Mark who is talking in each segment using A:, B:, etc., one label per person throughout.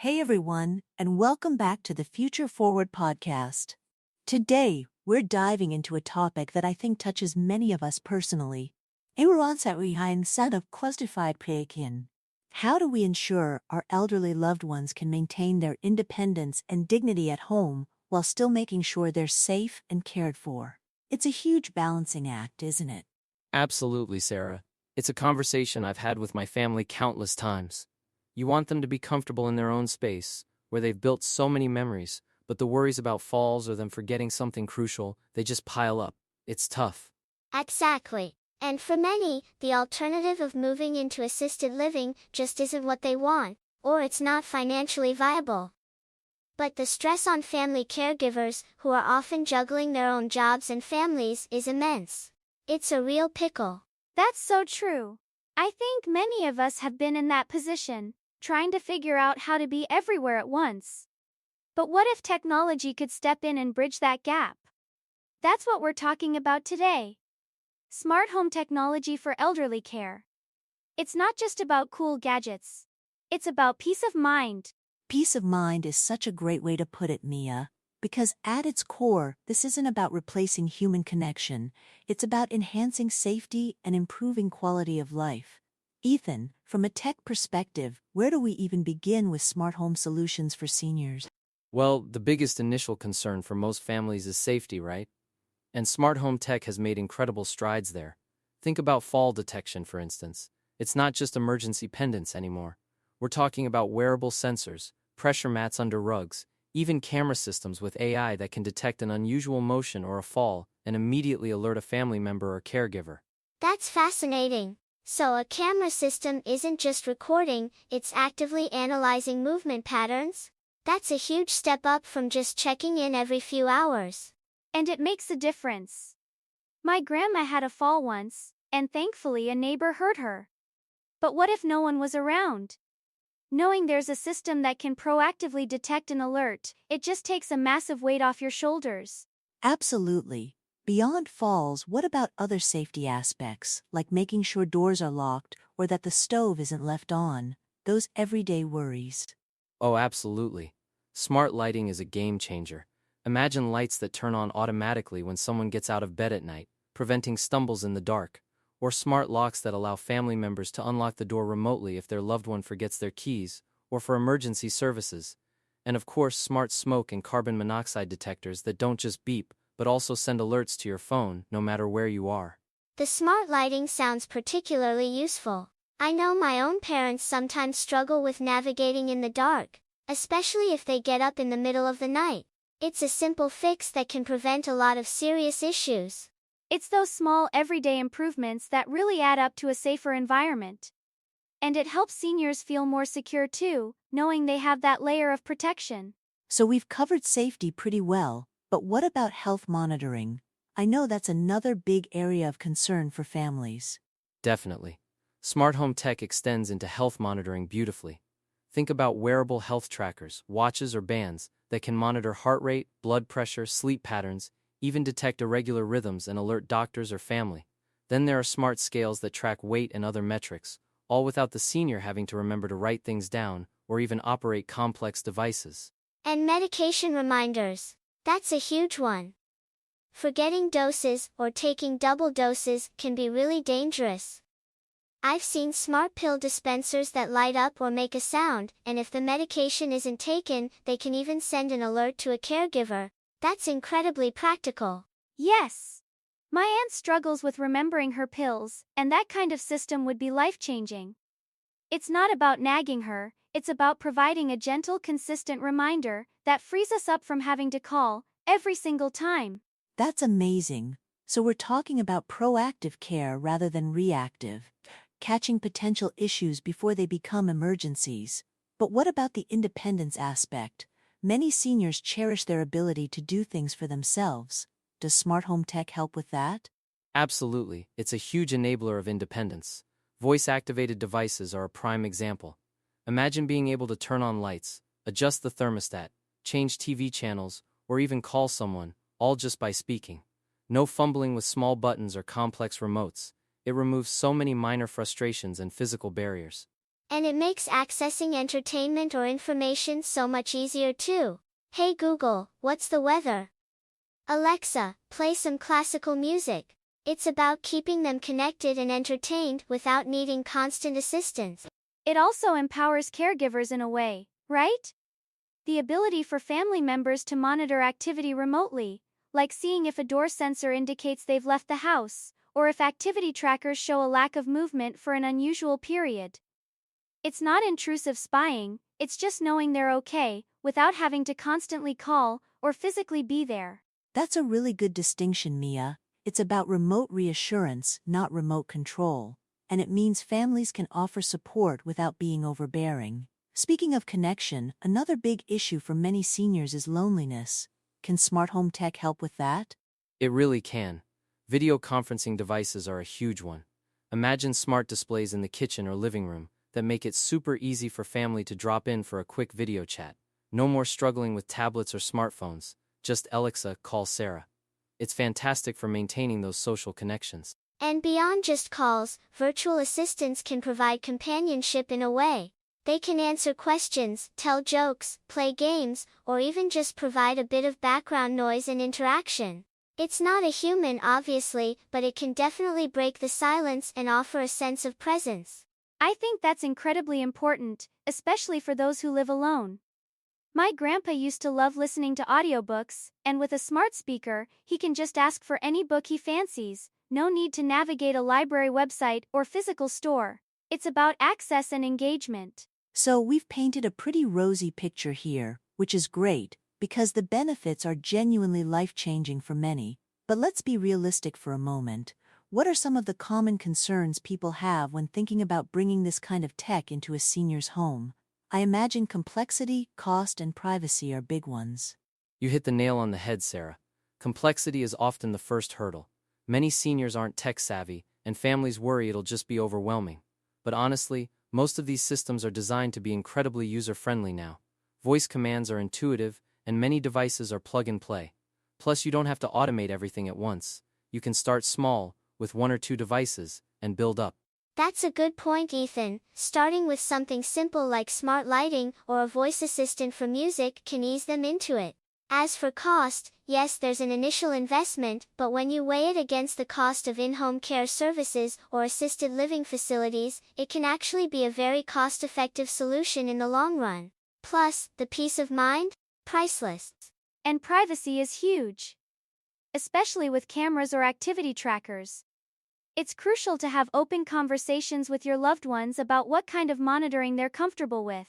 A: Hey everyone, and welcome back to the Future Forward podcast. Today, we're diving into a topic that I think touches many of us personally. How do we ensure our elderly loved ones can maintain their independence and dignity at home while still making sure they're safe and cared for? It's a huge balancing act, isn't it?
B: Absolutely, Sarah. It's a conversation I've had with my family countless times. You want them to be comfortable in their own space, where they've built so many memories, but the worries about falls or them forgetting something crucial, they just pile up. It's tough.
C: Exactly. And for many, the alternative of moving into assisted living just isn't what they want, or it's not financially viable. But the stress on family caregivers, who are often juggling their own jobs and families, is immense. It's a real pickle.
D: That's so true. I think many of us have been in that position, trying to figure out how to be everywhere at once. But what if technology could step in and bridge that gap? That's what we're talking about today. Smart home technology for elderly care. It's not just about cool gadgets. It's about peace of mind.
A: Peace of mind is such a great way to put it, Mia, because at its core, this isn't about replacing human connection, it's about enhancing safety and improving quality of life. Ethan, from a tech perspective, where do we even begin with smart home solutions for seniors?
B: Well, the biggest initial concern for most families is safety, right? And smart home tech has made incredible strides there. Think about fall detection, for instance. It's not just emergency pendants anymore. We're talking about wearable sensors, pressure mats under rugs, even camera systems with AI that can detect an unusual motion or a fall and immediately alert a family member or caregiver.
C: That's fascinating. So a camera system isn't just recording, it's actively analyzing movement patterns? That's a huge step up from just checking in every few hours.
D: And it makes a difference. My grandma had a fall once, and thankfully a neighbor heard her. But what if no one was around? Knowing there's a system that can proactively detect an alert, it just takes a massive weight off your shoulders.
A: Absolutely. Beyond falls, what about other safety aspects, like making sure doors are locked or that the stove isn't left on? Those everyday worries.
B: Oh, absolutely. Smart lighting is a game changer. Imagine lights that turn on automatically when someone gets out of bed at night, preventing stumbles in the dark, or smart locks that allow family members to unlock the door remotely if their loved one forgets their keys, or for emergency services. And of course, smart smoke and carbon monoxide detectors that don't just beep, but also send alerts to your phone, no matter where you are.
C: The smart lighting sounds particularly useful. I know my own parents sometimes struggle with navigating in the dark, especially if they get up in the middle of the night. It's a simple fix that can prevent a lot of serious issues.
D: It's those small everyday improvements that really add up to a safer environment. And it helps seniors feel more secure too, knowing they have that layer of protection.
A: So we've covered safety pretty well, but what about health monitoring? I know that's another big area of concern for families.
B: Definitely. Smart home tech extends into health monitoring beautifully. Think about wearable health trackers, watches or bands, that can monitor heart rate, blood pressure, sleep patterns, even detect irregular rhythms and alert doctors or family. Then there are smart scales that track weight and other metrics, all without the senior having to remember to write things down or even operate complex devices.
C: And medication reminders. That's a huge one. Forgetting doses or taking double doses can be really dangerous. I've seen smart pill dispensers that light up or make a sound, and if the medication isn't taken, they can even send an alert to a caregiver. That's incredibly practical.
D: Yes. My aunt struggles with remembering her pills, and that kind of system would be life-changing. It's not about nagging her, it's about providing a gentle, consistent reminder that frees us up from having to call every single time.
A: That's amazing. So we're talking about proactive care rather than reactive, catching potential issues before they become emergencies. But what about the independence aspect? Many seniors cherish their ability to do things for themselves. Does smart home tech help with that?
B: Absolutely, it's a huge enabler of independence. Voice-activated devices are a prime example. Imagine being able to turn on lights, adjust the thermostat, change TV channels, or even call someone, all just by speaking. No fumbling with small buttons or complex remotes. It removes so many minor frustrations and physical barriers.
C: And it makes accessing entertainment or information so much easier too. Hey Google, what's the weather? Alexa, play some classical music. It's about keeping them connected and entertained without needing constant assistance.
D: It also empowers caregivers in a way, right? The ability for family members to monitor activity remotely, like seeing if a door sensor indicates they've left the house, or if activity trackers show a lack of movement for an unusual period. It's not intrusive spying, it's just knowing they're okay, without having to constantly call or physically be there.
A: That's a really good distinction, Mia. It's about remote reassurance, not remote control. And it means families can offer support without being overbearing. Speaking of connection, another big issue for many seniors is loneliness. Can smart home tech help with that?
B: It really can. Video conferencing devices are a huge one. Imagine smart displays in the kitchen or living room that make it super easy for family to drop in for a quick video chat. No more struggling with tablets or smartphones, just Alexa, call Sarah. It's fantastic for maintaining those social connections.
C: And beyond just calls, virtual assistants can provide companionship in a way. They can answer questions, tell jokes, play games, or even just provide a bit of background noise and interaction. It's not a human, obviously, but it can definitely break the silence and offer a sense of presence.
D: I think that's incredibly important, especially for those who live alone. My grandpa used to love listening to audiobooks, and with a smart speaker, he can just ask for any book he fancies. No need to navigate a library website or physical store. It's about access and engagement.
A: So we've painted a pretty rosy picture here, which is great, because the benefits are genuinely life-changing for many. But let's be realistic for a moment. What are some of the common concerns people have when thinking about bringing this kind of tech into a senior's home? I imagine complexity, cost, and privacy are big ones.
B: You hit the nail on the head, Sarah. Complexity is often the first hurdle. Many seniors aren't tech-savvy, and families worry it'll just be overwhelming. But honestly, most of these systems are designed to be incredibly user-friendly now. Voice commands are intuitive, and many devices are plug-and-play. Plus, you don't have to automate everything at once. You can start small, with 1 or 2 devices, and build up.
C: That's a good point, Ethan. Starting with something simple like smart lighting or a voice assistant for music can ease them into it. As for cost, yes, there's an initial investment, but when you weigh it against the cost of in-home care services or assisted living facilities, it can actually be a very cost-effective solution in the long run. Plus, the peace of mind? Priceless.
D: And privacy is huge, especially with cameras or activity trackers. It's crucial to have open conversations with your loved ones about what kind of monitoring they're comfortable with.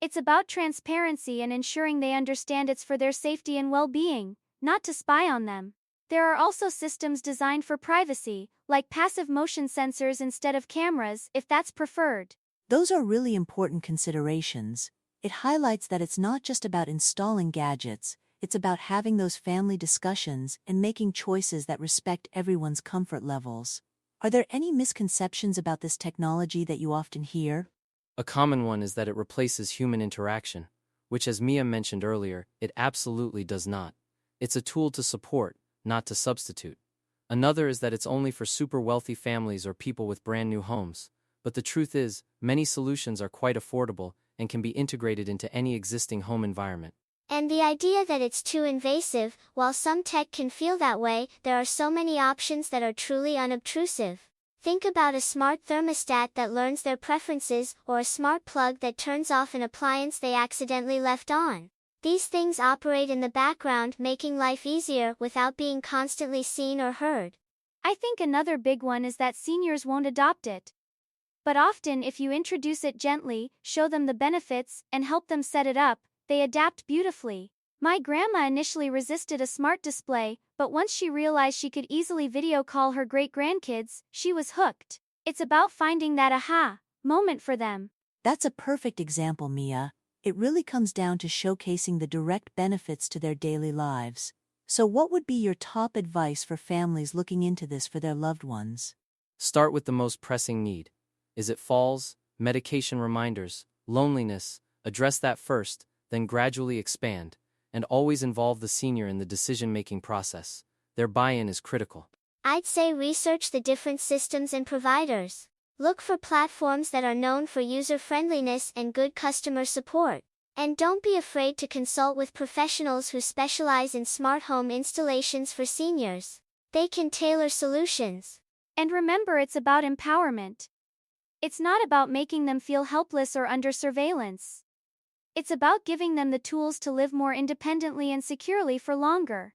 D: It's about transparency and ensuring they understand it's for their safety and well-being, not to spy on them. There are also systems designed for privacy, like passive motion sensors instead of cameras, if that's preferred.
A: Those are really important considerations. It highlights that it's not just about installing gadgets, it's about having those family discussions and making choices that respect everyone's comfort levels. Are there any misconceptions about this technology that you often hear?
B: A common one is that it replaces human interaction, which, as Mia mentioned earlier, it absolutely does not. It's a tool to support, not to substitute. Another is that it's only for super wealthy families or people with brand new homes. But the truth is, many solutions are quite affordable and can be integrated into any existing home environment.
C: And the idea that it's too invasive, while some tech can feel that way, there are so many options that are truly unobtrusive. Think about a smart thermostat that learns their preferences, or a smart plug that turns off an appliance they accidentally left on. These things operate in the background, making life easier without being constantly seen or heard.
D: I think another big one is that seniors won't adopt it. But often, if you introduce it gently, show them the benefits, and help them set it up, they adapt beautifully. My grandma initially resisted a smart display, but once she realized she could easily video call her great-grandkids, she was hooked. It's about finding that aha moment for them.
A: That's a perfect example, Mia. It really comes down to showcasing the direct benefits to their daily lives. So what would be your top advice for families looking into this for their loved ones?
B: Start with the most pressing need. Is it falls, medication reminders, loneliness? Address that first, then gradually expand, and always involve the senior in the decision-making process. Their buy-in is critical.
C: I'd say research the different systems and providers. Look for platforms that are known for user-friendliness and good customer support. And don't be afraid to consult with professionals who specialize in smart home installations for seniors. They can tailor solutions.
D: And remember, it's about empowerment. It's not about making them feel helpless or under surveillance. It's about giving them the tools to live more independently and securely for longer.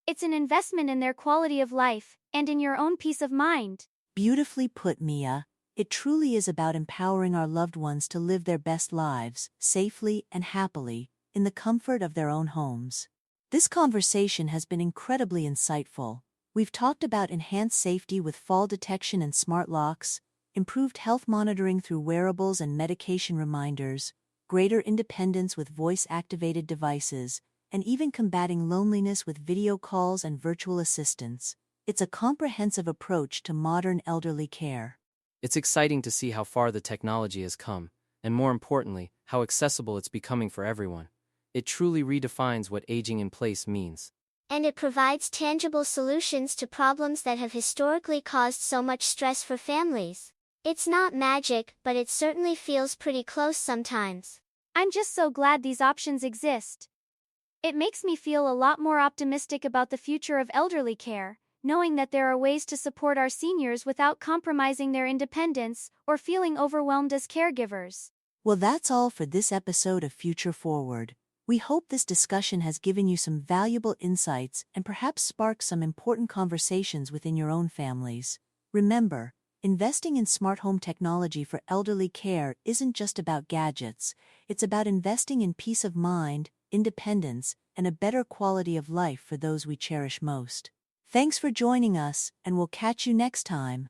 D: It's an investment in their quality of life, and in your own peace of mind.
A: Beautifully put, Mia. It truly is about empowering our loved ones to live their best lives, safely and happily, in the comfort of their own homes. This conversation has been incredibly insightful. We've talked about enhanced safety with fall detection and smart locks, improved health monitoring through wearables and medication reminders, greater independence with voice-activated devices, and even combating loneliness with video calls and virtual assistants. It's a comprehensive approach to modern elderly care.
B: It's exciting to see how far the technology has come, and more importantly, how accessible it's becoming for everyone. It truly redefines what aging in place means.
C: And it provides tangible solutions to problems that have historically caused so much stress for families. It's not magic, but it certainly feels pretty close sometimes.
D: I'm just so glad these options exist. It makes me feel a lot more optimistic about the future of elderly care, knowing that there are ways to support our seniors without compromising their independence or feeling overwhelmed as caregivers.
A: Well, that's all for this episode of Future Forward. We hope this discussion has given you some valuable insights and perhaps sparked some important conversations within your own families. Remember, investing in smart home technology for elderly care isn't just about gadgets. It's about investing in peace of mind, independence, and a better quality of life for those we cherish most. Thanks for joining us, and we'll catch you next time.